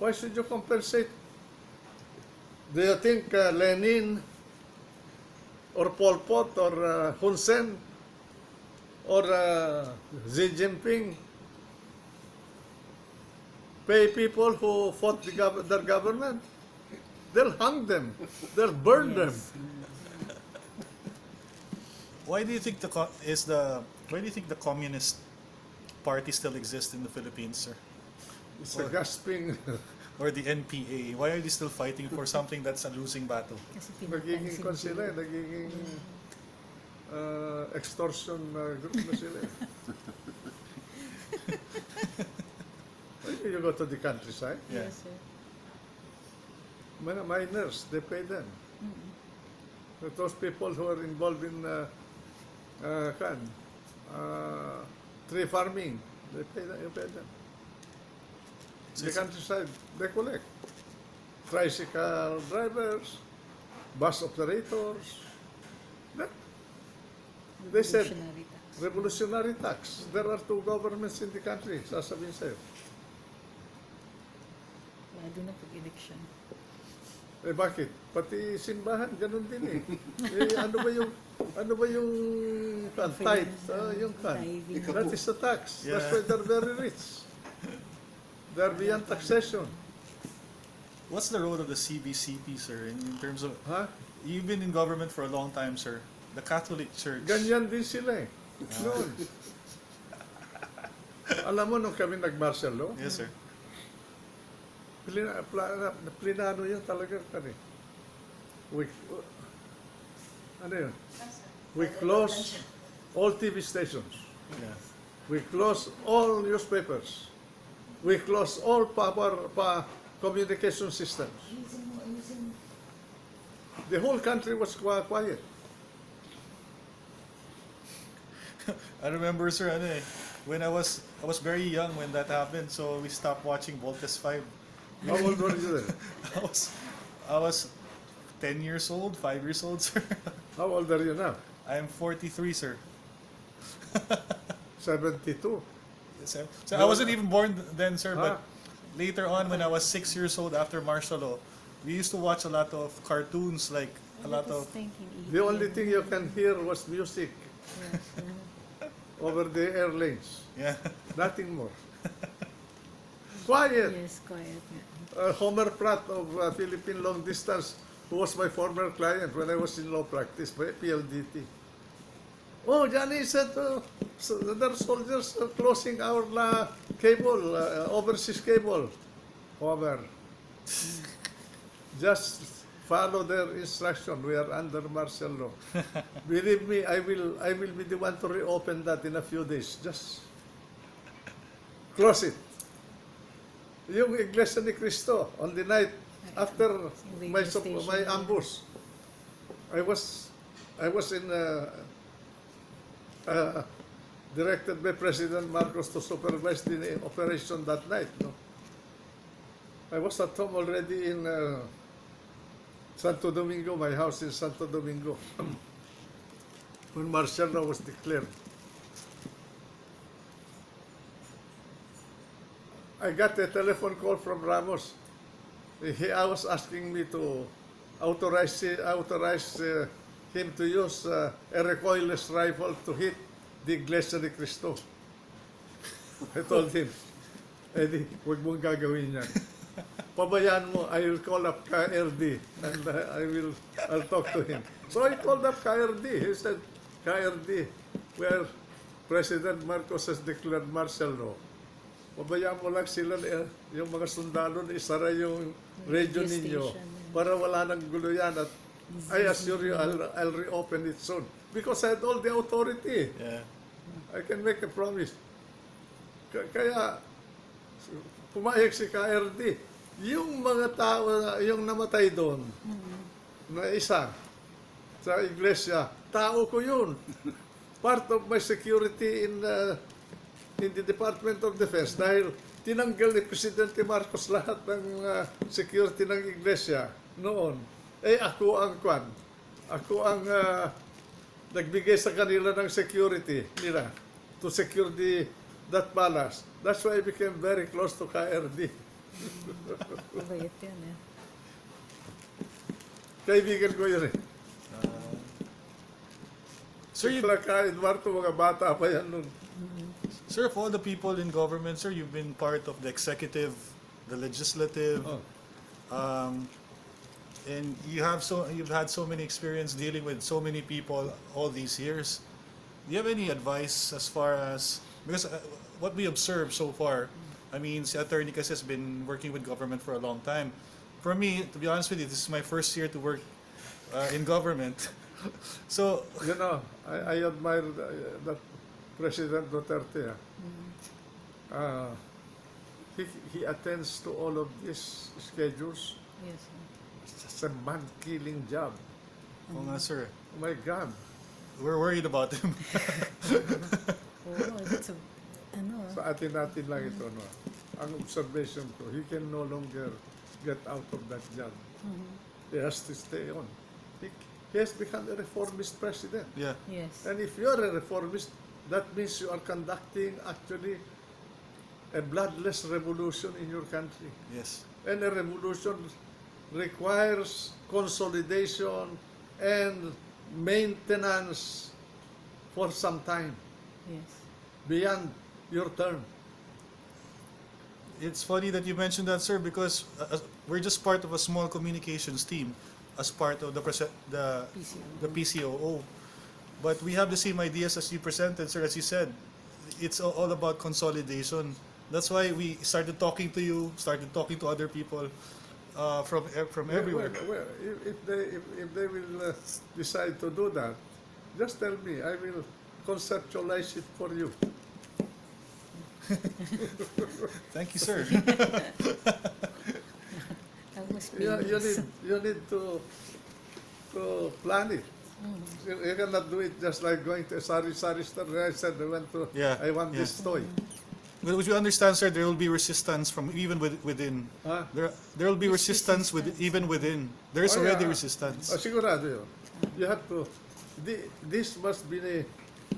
Why should you compensate? Do you think Lenin or Pol Pot or Hun Sen or Xi Jinping pay people who fought their government? They'll hang them. They'll burn them.
Why do you think why do you think the Communist Party still exists in the Philippines, sir?
It's a gasping,
Or the NPA? Why are they still fighting for something that's a losing battle?
Kasi
nagiging
pinapansin
kon sila, nagiging extortion group na sila. You go to the countryside,
Yeah.
Yes, sir.
miners, they pay them. But those people who are involved in tree farming, you pay them. The countryside, they collect. Tricycle drivers, bus operators. They said,
Revolutionary tax.
revolutionary tax. There are two governments in the country, sasabihin sa'yo.
Lalo na pag-election.
Eh bakit? Pati simbahan, ganun din eh. Ano ba yung tithe? Yung
Tithing.
That is a tax.
Yeah.
That's why they're very rich. They're beyond taxation.
What's the role of the CBCP, sir, in terms of,
Ha?
you've been in government for a long time, sir. The Catholic Church.
Ganyan din sila eh. Noon. Alam mo, nung kami nag-martial law,
Yes, sir.
plinano yun talaga kami. Ano yun? We close all TV stations.
Yeah.
We close all newspapers. We close all communication systems. The whole country was quiet.
I remember, sir, when I was very young when that happened, so we stopped watching Voltes 5.
How old were you then?
I was 10 years old, 5 years old, sir.
How old are you now?
I'm 43, sir.
72.
So I wasn't even born then, sir,
Ah.
but later on when I was 6 years old after martial law, we used to watch a lot of cartoons, like a lot of...
The only thing you can hear was music over the airlanes.
Yeah.
Nothing more. Quiet.
Yes, quiet.
Homer Pratt of Philippine Long Distance, who was my former client when I was in law practice, PLDT. Oh, Johnny said, so there are soldiers closing our cable, overseas cable. Homer, just follow their instruction. We are under martial law. Believe me, I will be the one to reopen that in a few days. Just close it. Yung Iglesia ni Cristo, on the night after my ambush, I was in directed by President Marcos to supervise the operation that night. No? I was at home already in Santo Domingo, my house in Santo Domingo, when martial law was declared. I got a telephone call from Ramos. He was asking me to authorize him to use a recoilless rifle to hit the Iglesia ni Cristo. I told him, Eddie, huwag mong gagawin yan. Pabayaan mo, I will call up KRD and I'll talk to him. So I called up KRD. He said, KRD, where President Marcos has declared martial law, pabayaan mo lang sila, yung mga sundalo na isara yung radio ninyo para wala nang gulo yan. At I assure you, I'll reopen it soon. Because I had all the authority.
Yeah.
I can make a promise. Kaya, pumayag si KRD. Yung mga tao, yung namatay doon, na isa, sa iglesia, tao ko yun. Part of my security in the Department of Defense dahil tinanggal ni Presidente Marcos lahat ng security ng iglesia noon. Ako ang nagbigay sa kanila ng security nila to secure that palace. That's why I became very close to KRD.
Mabait yan, eh.
Kaibigan ko yun eh.
Sir,
Si Clark Eduardo, mga bata pa yan nun.
Sir, of all the people in government, sir, you've been part of the executive, the legislative, and you've had so many experience dealing with so many people all these years. Do you have any advice as far as, because what we observed so far, I mean, si Attorney kasi has been working with government for a long time. For me, to be honest with you, this is my first year to work in government. So,
You know, I admire that President Duterte. He attends to all of these schedules.
Yes.
It's just a man-killing job.
oo nga, sir,
Oh my God.
we're worried about him.
Oh, that's a,
Sa atin lang ito, no? Ang observation ko, he can no longer get out of that job. He has to stay on. He has become a reformist president.
Yeah.
yes.
And if you're a reformist, that means you are conducting actually a bloodless revolution in your country.
Yes.
And a revolution requires consolidation and maintenance for some time,
Yes.
beyond your term.
It's funny that you mentioned that, sir, because we're just part of a small communications team as part of the PCOO. But we have the same ideas as you presented, sir, as you said. It's all about consolidation. That's why we started talking to you, started talking to other people from everywhere.
Well, if they will decide to do that, just tell me. I will conceptualize it for you.
Thank you, sir.
You need to plan it. You cannot do it just like going to a sari store. I said I want this toy.
But you understand, sir, there will be resistance from even within.
Huh?
There will be resistance even within. There is
Oh,
already
yeah.
resistance.
Sigurado yun. You have to, this must be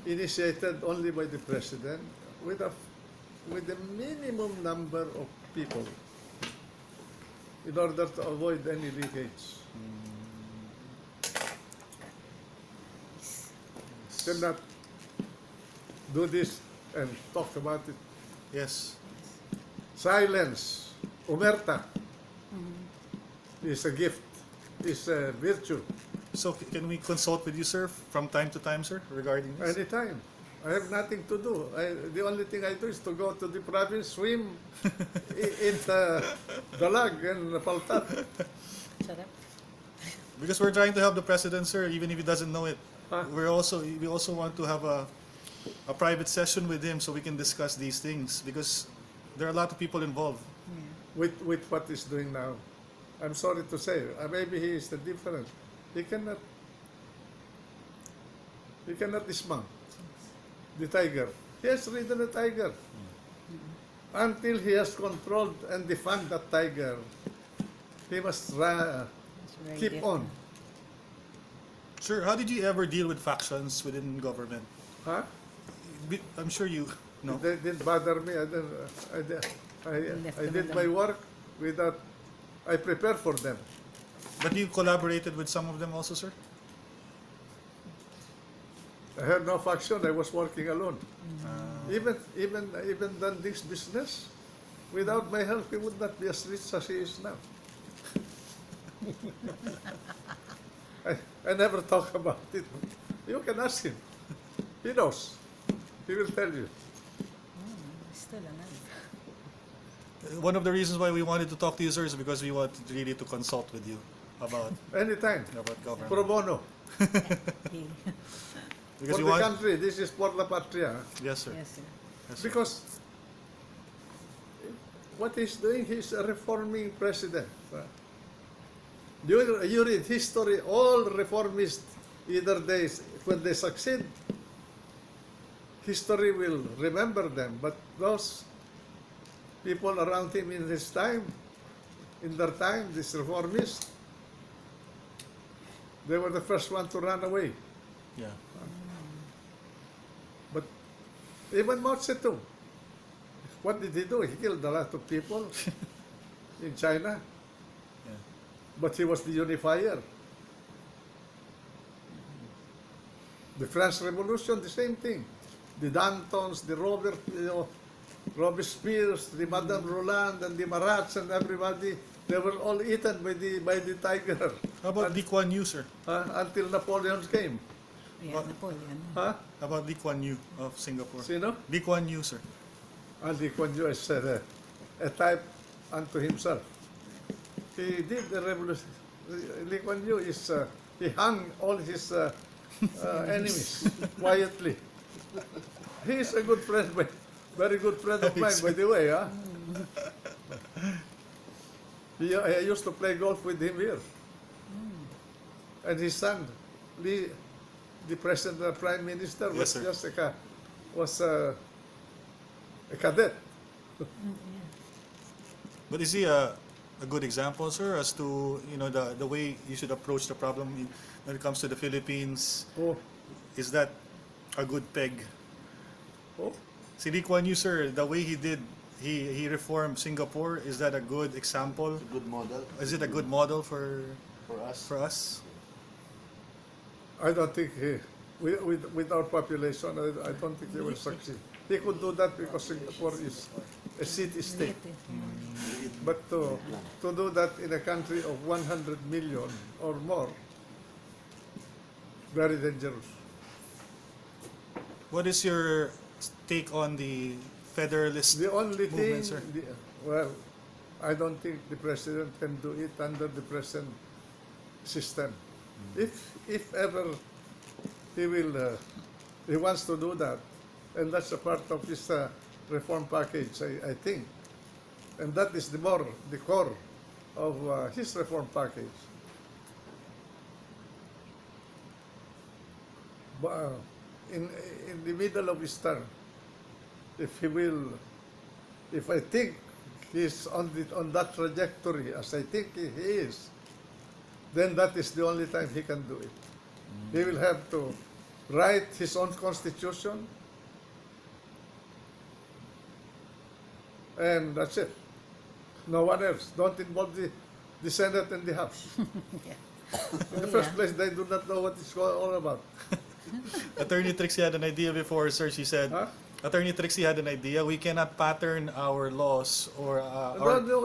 initiated only by the President with a minimum number of people in order to avoid any leakage. Cannot do this and talk about it.
Yes.
Silence, omerta, is a gift, is a virtue.
So can we consult with you, sir, from time to time, sir, regarding this?
Anytime. I have nothing to do. The only thing I do is to go to the province, swim in the dalag and paltat.
Sarap.
Because we're trying to help the president, sir, even if he doesn't know it.
Huh?
We also want to have a private session with him so we can discuss these things because there are a lot of people involved.
With what he's doing now. I'm sorry to say, maybe he is the difference. He cannot dismount the tiger. He has ridden a tiger. Until he has controlled and defined that tiger, he must keep on.
Sir, how did you ever deal with factions within government?
Huh?
I'm sure you know.
They didn't bother me. I did my work without. I prepared for them.
But you collaborated with some of them also, sir?
I had no faction. I was working alone. Even done this business, without my help, he would not be as rich as he is now. I never talk about it. You can ask him. He knows. He will tell you.
Still alive.
One of the reasons why we wanted to talk to you, sir, is because we wanted really to consult with you about
Anytime.
government.
Pro bono.
He-
Because
For
we
the
want,
country. This is por la patria.
yes, sir.
yes, sir.
Yes, sir.
Because what he's doing, he's a reforming president. You read history, all reformists, either when they succeed, history will remember them. But those people around him in their time, these reformists, they were the first one to run away.
Yeah.
But even Mao Zedong, what did he do? He killed a lot of people in China.
Yeah.
But he was the unifier. The French Revolution, the same thing. The Dantons, the Robespierre, the Madame Roland, and the Marats, and everybody, they were all eaten by the tiger.
How about Lee Kuan Yew, sir?
Until Napoleon came.
Yeah, Napoleon.
Huh?
How about Lee Kuan Yew of Singapore?
Sino?
Lee Kuan Yew, sir.
And Lee Kuan Yew is a type unto himself. He did the revolution. Lee Kuan Yew is, he hung all his enemies quietly. He is a good friend, very good friend of mine, by the way. Huh? I used to play golf with him here. And his son, Lee, the president, the prime minister, was
Yes, sir.
just a cadet.
But is he a good example, sir, as to the way you should approach the problem when it comes to the Philippines?
Oh,
Is that a good peg?
oh.
Si Lee Kuan Yew, sir, the way he did, he reformed Singapore. Is that a good example?
A good model
Is it a good model for
for us.
I don't think with our population, I don't think he will succeed. He could do that because Singapore is a city-state. But to do that in a country of 100 million or more, very dangerous.
What is your take on the Federalist
The only thing,
movement, sir?
well, I don't think the president can do it under the present system. If ever he wants to do that, and that's a part of his reform package, I think, and that is the core of his reform package. But in the middle of his term, if he will if I think he's on that trajectory, as I think he is, then that is the only time he can do it. He will have to write his own constitution, and that's it. No one else. Don't involve the Senate and the House. In the first place, they do not know what it's all about.
Attorney Trixie had an idea before, sir. She said,
Huh?
Attorney Trixie had an idea. We cannot pattern our laws or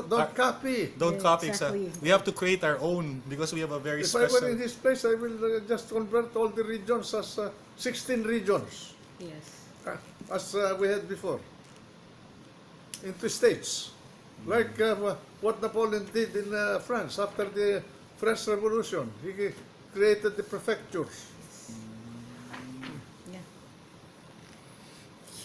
Don't copy.
don't
Yeah,
copy.
exactly.
We have to create our own because we have a very
If I
special.
were in his place, I will just convert all the regions as 16 regions,
Yes.
as we had before, into states. Like what Napoleon did in France after the French Revolution. He created the prefectures.